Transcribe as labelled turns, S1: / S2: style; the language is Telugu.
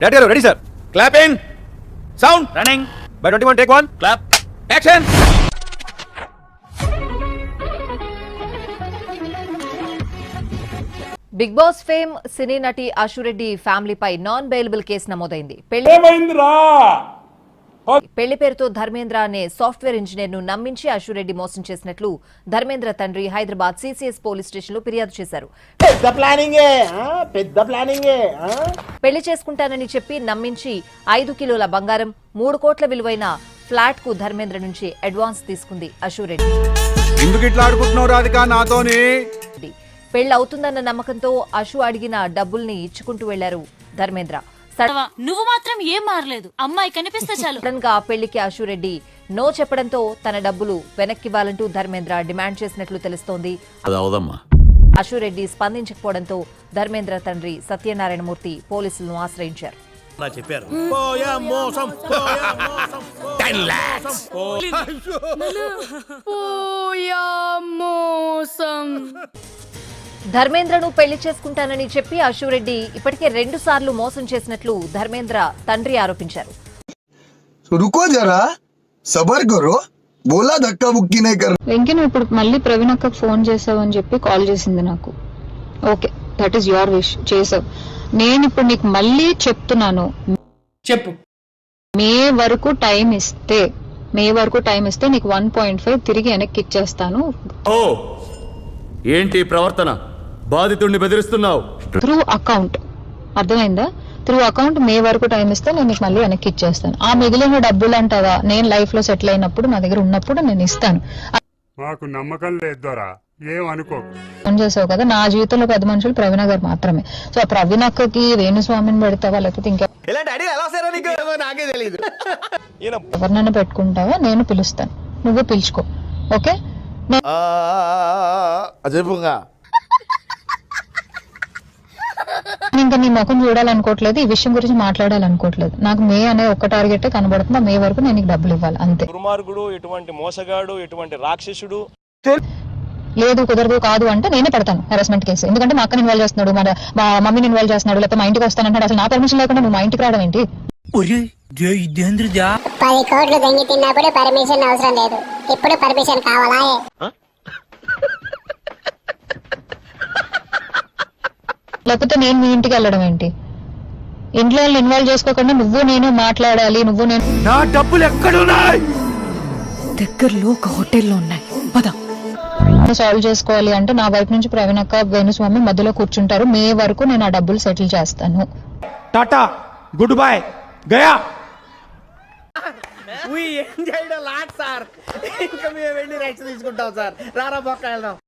S1: Ready, sir. Clap in. Sound. Running. By 21, take one. Clap. Action.
S2: Big boss fame సినీ నటి ఆశురెడ్డి ఫ్యామిలీపై నాన్ బెయిలబుల్ కేసు నమోదైంది. పెళ్లి పేరుతో ధర్మేంద్ర అనే సాఫ్ట్వేర్ ఇంజనీర్ ను నమ్మించి ఆశురెడ్డి మోసం చేసినట్లు ధర్మేంద్ర తండ్రి హైదరాబాద్ సిసిఎస్ పోలీస్ స్టేషన్ లో ఫిర్యాదు చేశారు. పెళ్లి చేసుకుంటానని చెప్పి నమ్మించి 5 కిలోల బంగారం 3 కోట్ల విలువైన ఫ్లాట్ కు ధర్మేంద్ర నుంచి అడ్వాన్స్ తీసుకుంది ఆశురెడ్డి. పెళ్లి అవుతుందన్న నమ్మకంతో అశు అడిగిన డబ్బుల్ని ఇచ్చుకుంటూ వెళ్లారు ధర్మేంద్ర.
S3: నువ్వు మాత్రం ఏం మారలేదు, అమ్మాయి కనిపిస్తే చాలు.
S2: సడన్ గా పెళ్లికి ఆశురెడ్డి నో చెప్పడంతో తన డబ్బులు వెనక్కివ్వాలంటూ ధర్మేంద్ర డిమాండ్ చేసినట్లు తెలుస్తోంది. ఆశురెడ్డి స్పందించకపోవడంతో ధర్మేంద్ర తండ్రి సత్యనారాయణమూర్తి పోలీసులను ఆశ్రయించారు. ధర్మేంద్రను పెళ్లి చేసుకుంటానని చెప్పి ఆశురెడ్డి ఇప్పటికే 2 సార్లు మోసం చేసినట్లు ధర్మేంద్ర తండ్రి ఆరోపించారు.
S4: వెంకీ నువ్వు ఇప్పుడు మళ్ళీ ప్రవీణ్ అక్కకు ఫోన్ చేసావు అని చెప్పి కాల్ చేసింది నాకు. Okay, that is your wish, చేసావు. నేను ఇప్పుడు నీకు మళ్ళీ చెప్తున్నాను,
S5: చెప్పు.
S4: మే వరకు టైం ఇస్తే నీకు 1.5 తిరిగి వెనక్కి ఇచ్చేస్తాను.
S1: ఏంటి ప్రవర్తన? బాధితుడిని బెదిరిస్తున్నావు.
S4: త్రూ అకౌంట్, అర్థమైందా? త్రూ అకౌంట్ మే వరకు టైం ఇస్తే నేను నీకు మళ్ళీ వెనక్కి ఇచ్చేస్తాను. ఆ మిగిలిన డబ్బులు అంటావా, నేను లైఫ్ లో సెటిల్ అయినప్పుడు నా దగ్గర ఉన్నప్పుడు నేను ఇస్తాను.
S6: మాకు నమ్మకం లేదు, ఏమనుకో.
S4: ఫోన్ చేసావు కదా, నా జీవితంలో పెద్ద మనుషులు ప్రవీణ గారు మాత్రమే. సో ఆ ప్రవీణ అక్కకి వేణుస్వామిని పెడతావా లేకపోతే ఇంకా ఎవరినైనా పెట్టుకుంటావా? నేను పిలుస్తాను, నువ్వు పిలుచుకో. ఓకే, ఇంకా నీ ముఖం చూడాలనుకోవట్లేదు, ఈ విషయం గురించి మాట్లాడాలనుకోవట్లేదు. నాకు మే అనే ఒక్క టార్గెట్ కనబడుతుంది. మే వరకు నేను నీకు డబ్బులు ఇవ్వాలి, అంతే.
S7: దుర్మార్గుడు, ఎటువంటి మోసగాడు, ఎటువంటి రాక్షసుడు.
S4: లేదు, కుదరదు, కాదు అంటే నేనే పెడతాను హెరాస్మెంట్ కేసు. ఎందుకంటే మా అక్కని ఇన్వాల్వ్ చేస్తున్నాడు, మా మమ్మీని ఇన్వాల్వ్ చేస్తున్నాడు, లేకపోతే మా ఇంటికి వస్తానంటాడు. అసలు నా పర్మిషన్ లేకుండా నువ్వు మా ఇంటికి రావడం ఏంటి?
S8: 10 కోట్లు దొంగి తిన్నప్పుడు పర్మిషన్ అవసరం లేదు, ఇప్పుడు పర్మిషన్ కావాలా?
S4: లేకపోతే నేను మీ ఇంటికి వెళ్ళడం ఏంటి? ఇంట్లో వాళ్ళు ఇన్వాల్వ్ చేసుకోకుండా నువ్వు నేను మాట్లాడాలి. నువ్వు నేను
S1: నా డబ్బులు ఎక్కడున్నాయి?
S2: దగ్గరలో ఒక హోటల్లో ఉన్నాయి, పద.
S4: సాల్వ్ చేసుకోవాలి అంటే నా వైపు నుంచి ప్రవీణ్ అక్క, వేణుస్వామి మధ్యలో కూర్చుంటారు. మే వరకు నేను ఆ డబ్బులు సెటిల్ చేస్తాను.
S1: Tata, good bye, Gaya.
S5: ఇంకా మేము వెళ్ళి రైట్స్ తీసుకుంటాం సార్. రారా బొక్క వెళ్దాం.